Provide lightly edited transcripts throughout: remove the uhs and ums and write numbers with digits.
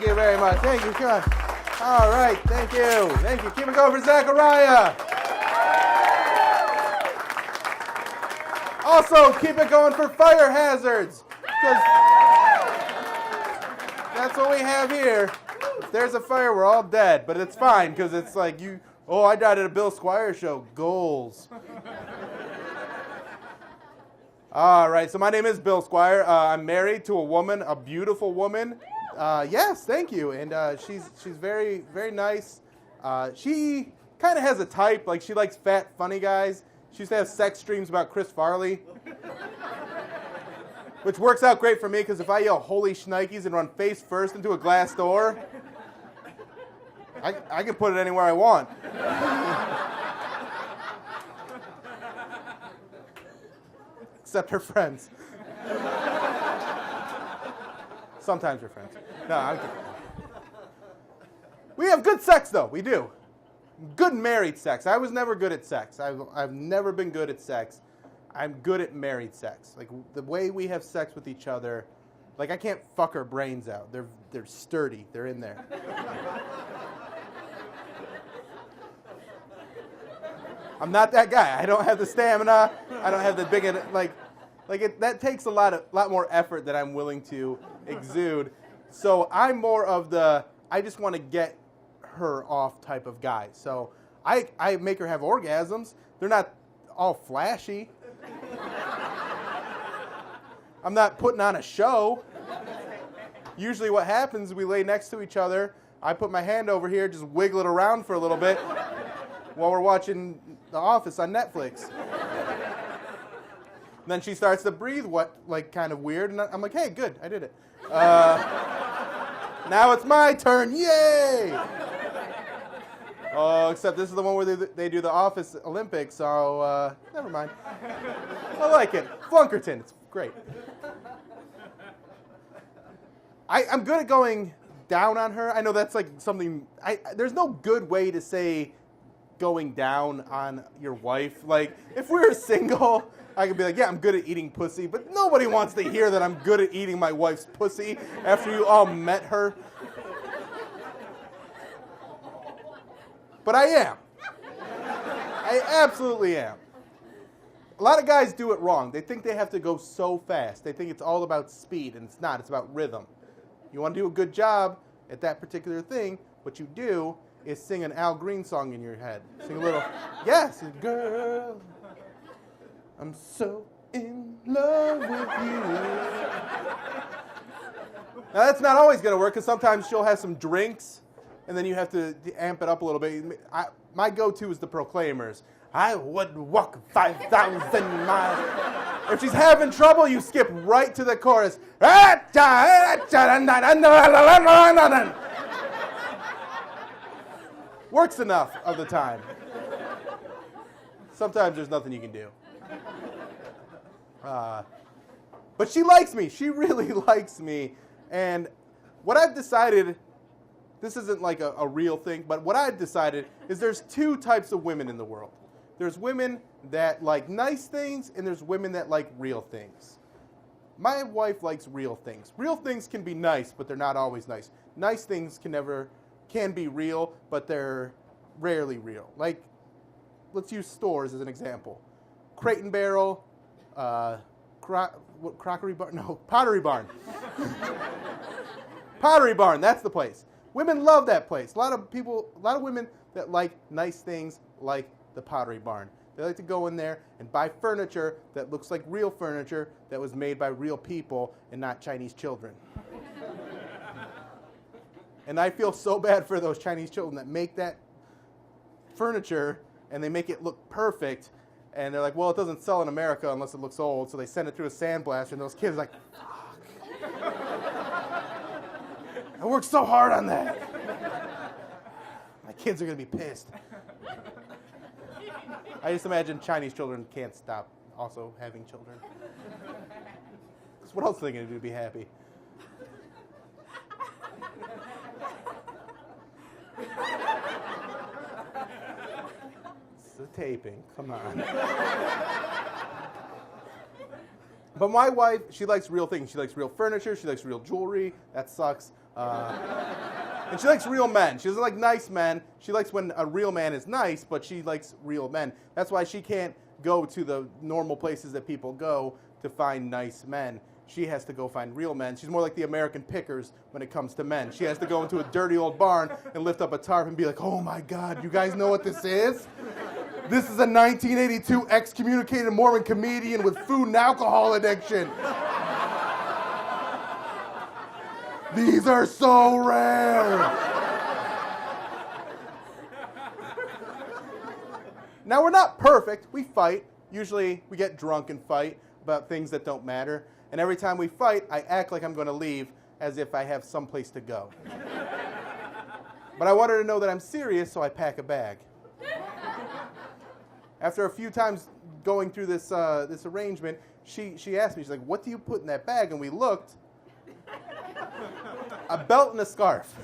Thank you very much. Thank you. Come on. All right. Thank you. Thank you. Keep it going for Zachariah. Also, keep it going for fire hazards. Because that's what we have here. If there's a fire, we're all dead. But it's fine because it's like you, oh, I died at a Bill Squire show. Goals. All right, so my name is Bill Squire. I'm married to a woman, a beautiful woman. Yes, thank you. And she's very, very nice. She kind of has a type, like she likes fat, funny guys. She used to have sex dreams about Chris Farley. Which works out great for me, because if I yell holy shnikes and run face first into a glass door, I can put it anywhere I want. Except her friends. Sometimes we're friends. No, I'm kidding. We have good sex, though. We do. Good married sex. I was never good at sex. I've never been good at sex. I'm good at married sex. Like, the way we have sex with each other, like, I can't fuck her brains out. They're sturdy. They're in there. I'm not that guy. I don't have the stamina. I don't have the big, that takes a lot more effort than I'm willing to exude. So I'm more of the, I just want to get her off type of guy. So I make her have orgasms. They're not all flashy. I'm not putting on a show. Usually what happens is we lay next to each other. I put my hand over here, just wiggle it around for a little bit while we're watching The Office on Netflix. And then she starts to breathe kind of weird, and I'm like, hey, good, I did it. Now it's my turn, yay! Oh, except this is the one where they do the Office Olympics, so never mind. I like it. Flunkerton, it's great. I'm good at going down on her. I know that's like something, there's no good way to say going down on your wife. Like, if we were single, I could be like, yeah, I'm good at eating pussy, but nobody wants to hear that I'm good at eating my wife's pussy after you all met her. But I am. I absolutely am. A lot of guys do it wrong. They think they have to go so fast. They think it's all about speed, and it's not. It's about rhythm. You want to do a good job at that particular thing, what you do is sing an Al Green song in your head. Sing a little, yes, girl, I'm so in love with you. Now, that's not always going to work, because sometimes she'll have some drinks, and then you have to amp it up a little bit. My go-to is the Proclaimers. I would walk 5,000 miles. If she's having trouble, you skip right to the chorus. Works enough of the time. Sometimes there's nothing you can do. But she likes me. She really likes me. And what I've decided, this isn't like a real thing, but what I've decided is there's two types of women in the world. There's women that like nice things, and there's women that like real things. My wife likes real things. Real things can be nice, but they're not always nice. Nice things can be real, but they're rarely real. Like, let's use stores as an example. Crate and Barrel, Crockery Barn? No, Pottery Barn. Pottery Barn, that's the place. Women love that place. A lot of women that like nice things like the Pottery Barn. They like to go in there and buy furniture that looks like real furniture that was made by real people and not Chinese children. And I feel so bad for those Chinese children that make that furniture and they make it look perfect. And they're like, well, it doesn't sell in America unless it looks old. So they send it through a sandblaster, and those kids are like, fuck. I worked so hard on that. My kids are going to be pissed. I just imagine Chinese children can't stop also having children. Because what else are they going to do to be happy? It's the taping. Come on. But my wife, she likes real things. She likes real furniture. She likes real jewelry. That sucks. And she likes real men. She doesn't like nice men. She likes when a real man is nice, but she likes real men. That's why she can't go to the normal places that people go to find nice men. She has to go find real men. She's more like the American Pickers when it comes to men. She has to go into a dirty old barn and lift up a tarp and be like, oh my God, you guys know what this is? This is a 1982 excommunicated Mormon comedian with food and alcohol addiction. These are so rare. Now, we're not perfect. We fight. Usually, we get drunk and fight about things that don't matter. And every time we fight, I act like I'm going to leave as if I have someplace to go. But I want her to know that I'm serious, so I pack a bag. After a few times going through this arrangement, she asked me, she's like, what do you put in that bag? And we looked. A belt and a scarf.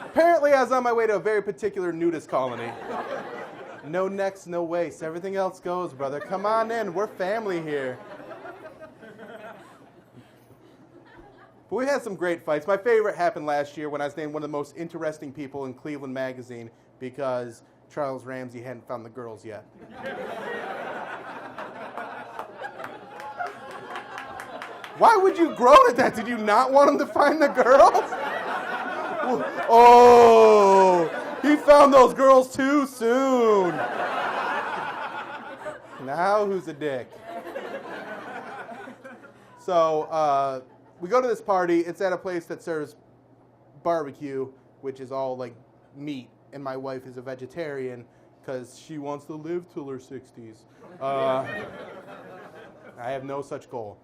Apparently, I was on my way to a very particular nudist colony. No necks, no waist. Everything else goes, brother. Come on in. We're family here. But we had some great fights. My favorite happened last year when I was named one of the most interesting people in Cleveland magazine because Charles Ramsey hadn't found the girls yet. Why would you groan at that? Did you not want him to find the girls? Oh, he found those girls too soon. Now who's a dick? So we go to this party. It's at a place that serves barbecue, which is all like meat. And my wife is a vegetarian because she wants to live till her 60s. I have no such goal.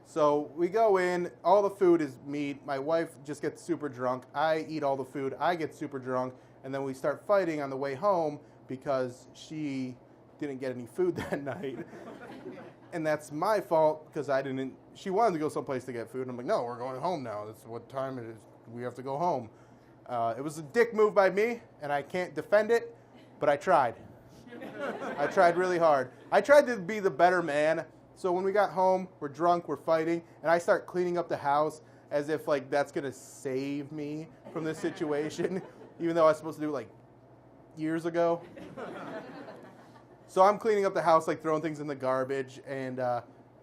So we go in, all the food is meat. My wife just gets super drunk. I eat all the food. I get super drunk. And then we start fighting on the way home because she didn't get any food that night. And that's my fault because she wanted to go someplace to get food. And I'm like, no, we're going home now. That's what time it is. We have to go home. It was a dick move by me, and I can't defend it, but I tried. I tried really hard. I tried to be the better man. So when we got home, we're drunk, we're fighting, and I start cleaning up the house as if like that's going to save me from this situation, even though I was supposed to do it like years ago. So I'm cleaning up the house, like throwing things in the garbage, and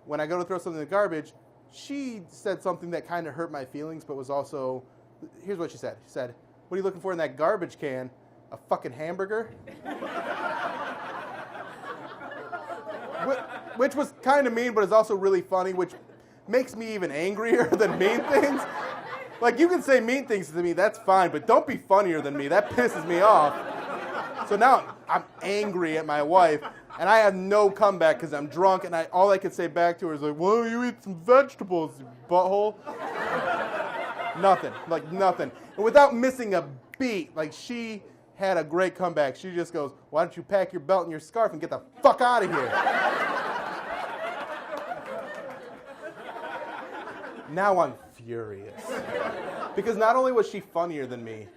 when I go to throw something in the garbage, she said something that kind of hurt my feelings, but was also, here's what she said. She said, what are you looking for in that garbage can? A fucking hamburger? Which was kind of mean, but is also really funny, which makes me even angrier than mean things. Like, you can say mean things to me, that's fine, but don't be funnier than me. That pisses me off. So now I'm angry at my wife, and I have no comeback because I'm drunk, and all I could say back to her is like, why don't you eat some vegetables, you butthole? Nothing. Like, nothing. And without missing a beat, like, she had a great comeback. She just goes, why don't you pack your belt and your scarf and get the fuck out of here? Now I'm furious. Because not only was she funnier than me,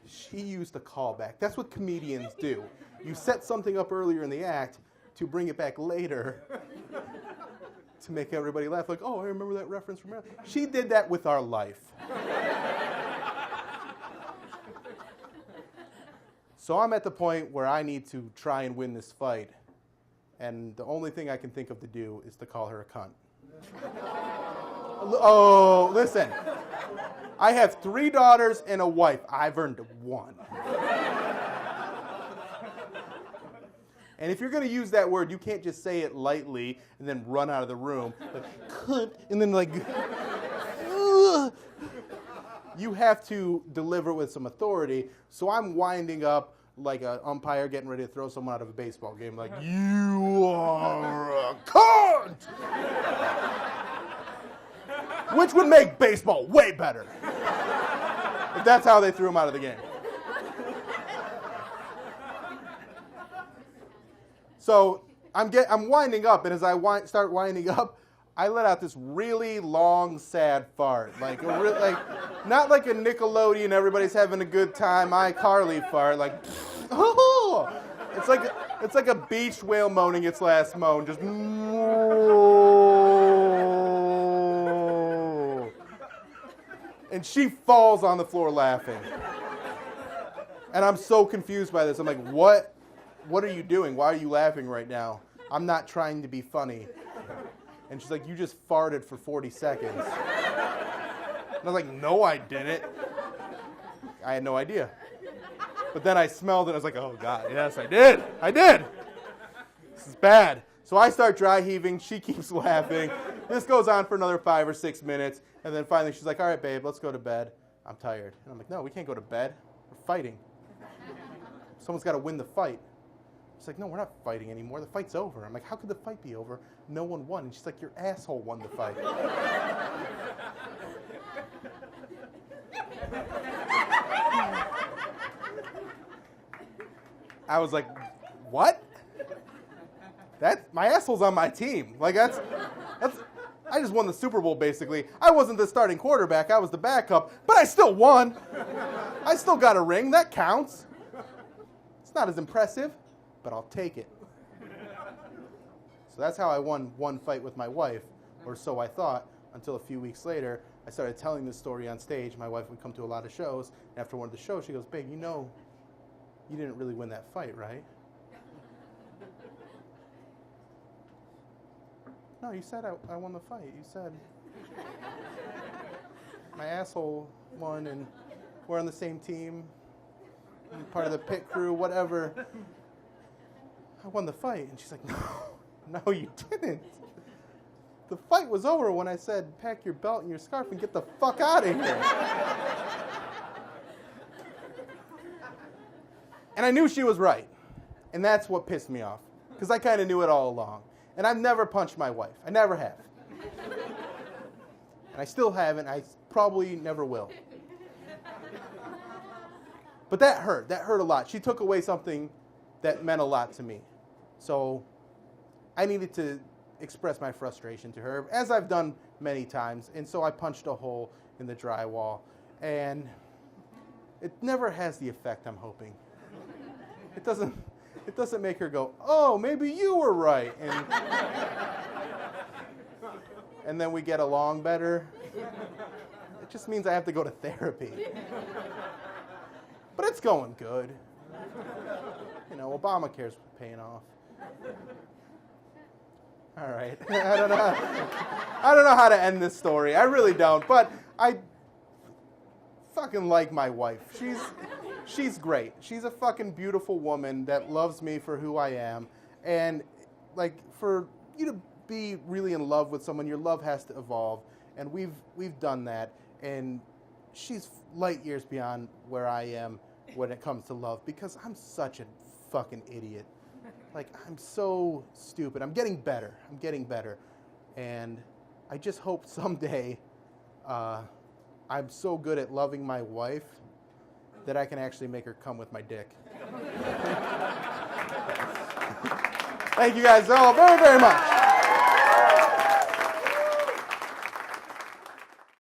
she used a callback. That's what comedians do. You set something up earlier in the act to bring it back later to make everybody laugh. Like, oh, I remember that reference from earlier. She did that with our life. So I'm at the point where I need to try and win this fight. And the only thing I can think of to do is to call her a cunt. Oh, listen. I have 3 daughters and a wife. I've earned 1. And if you're going to use that word, you can't just say it lightly and then run out of the room. Like, cunt, and then like, ugh. You have to deliver with some authority. So I'm winding up like an umpire getting ready to throw someone out of a baseball game. Like, you are a cunt! Which would make baseball way better. If that's how they threw him out of the game. So I'm winding up, and as I start winding up, I let out this really long, sad fart. Like not like a Nickelodeon, everybody's having a good time, iCarly fart. Like, oh! It's like a beached whale moaning its last moan. Just, And she falls on the floor laughing. And I'm so confused by this. I'm like, what are you doing? Why are you laughing right now? I'm not trying to be funny. And she's like, you just farted for 40 seconds. And I was like, no, I didn't. I had no idea. But then I smelled it. I was like, oh, God, yes, I did. I did. This is bad. So I start dry heaving. She keeps laughing. This goes on for another 5 or 6 minutes. And then finally she's like, all right, babe, let's go to bed. I'm tired. And I'm like, no, we can't go to bed. We're fighting. Someone's got to win the fight. She's like, no, we're not fighting anymore. The fight's over. I'm like, how could the fight be over? No one won. And she's like, your asshole won the fight. I was like, what? My asshole's on my team. Like, that's I just won the Super Bowl, basically. I wasn't the starting quarterback. I was the backup, but I still won. I still got a ring. That counts. It's not as impressive, but I'll take it. So that's how I won one fight with my wife, or so I thought, until a few weeks later, I started telling this story on stage. My wife would come to a lot of shows, and after one of the shows, she goes, babe, you know, you didn't really win that fight, right? No, you said I won the fight. You said my asshole won, and we're on the same team, I'm part of the pit crew, whatever. I won the fight. And she's like, no, you didn't. The fight was over when I said, pack your belt and your scarf and get the fuck out of here. And I knew she was right. And that's what pissed me off, because I kind of knew it all along. And I've never punched my wife. I never have. And I still haven't. I probably never will. But that hurt. That hurt a lot. She took away something that meant a lot to me. So I needed to express my frustration to her, as I've done many times. And so I punched a hole in the drywall. And it never has the effect I'm hoping. It doesn't make her go, oh, maybe you were right. And then we get along better. It just means I have to go to therapy. But it's going good. You know, Obamacare's paying off. All right. I don't know how to end this story. I really don't. But I fucking like my wife. She's great. She's a fucking beautiful woman that loves me for who I am. And like, for you to be really in love with someone, your love has to evolve. And we've done that. And she's light years beyond where I am when it comes to love, because I'm such a fucking idiot. Like, I'm so stupid. I'm getting better. And I just hope someday I'm so good at loving my wife that I can actually make her come with my dick. Thank you guys all very, very much.